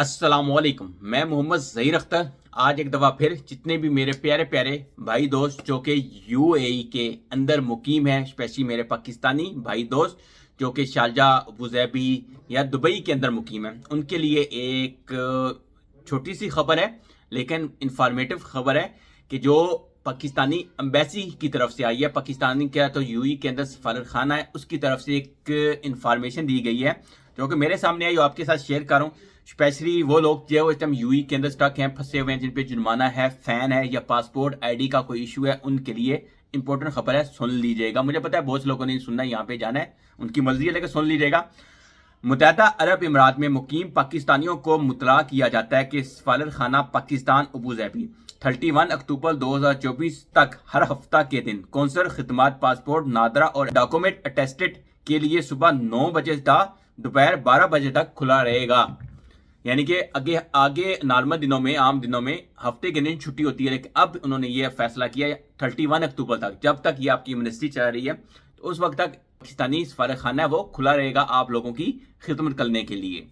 السلام علیکم، میں محمد ظہیر اختر آج ایک دفعہ پھر جتنے بھی میرے پیارے پیارے بھائی دوست جو کہ یو اے ای کے اندر مقیم ہیں، اسپیشلی میرے پاکستانی بھائی دوست جو کہ شارجہ، ابوظہبی یا دبئی کے اندر مقیم ہیں، ان کے لیے ایک چھوٹی سی خبر ہے لیکن انفارمیٹو خبر ہے کہ جو پاکستانی امبیسی کی طرف سے آئی ہے، پاکستانی کیا تو یو اے کے اندر سفارت خانہ ہے، اس کی طرف سے ایک انفارمیشن دی گئی ہے جو کہ میرے سامنے ہے، جو آپ کے ساتھ شیئر کروں. اسپیشلی وہ لوگ جو اس ٹائم یو ای کے اندر اسٹک ہیں، پھنسے ہوئے ہیں، جن پہ جرمانہ ہے، فین ہے یا پاسپورٹ آئی ڈی کا کوئی ایشو ہے، ان کے لیے امپورٹنٹ خبر ہے، سن لیجئے گا. مجھے پتا ہے بہت سے لوگوں نے سننا، یہاں پہ جانا ہے، ان کی مرضی ہے لیکن سن لیجئے گا. متحدہ عرب امارات میں مقیم پاکستانیوں کو مطلع کیا جاتا ہے کہ سفارت خانہ پاکستان ابوظہبی 31 اکتوبر 2024 تک ہر ہفتہ کے دن قونصل خدمات پاسپورٹ نادرہ اور ڈاکومنٹ اٹیسٹڈ کے لیے صبح 9 بجے تا دوپہر 12 بجے تک کھلا رہے گا. یعنی کہ آگے نارمل دنوں میں، عام دنوں میں ہفتے کے دن چھٹی ہوتی ہے، لیکن اب انہوں نے یہ فیصلہ کیا ہے 31 اکتوبر تک، جب تک یہ آپ کی یونیورسٹی چل رہی ہے تو اس وقت تک پاکستانی سفارت خانہ ہے وہ کھلا رہے گا آپ لوگوں کی خدمت کرنے کے لیے.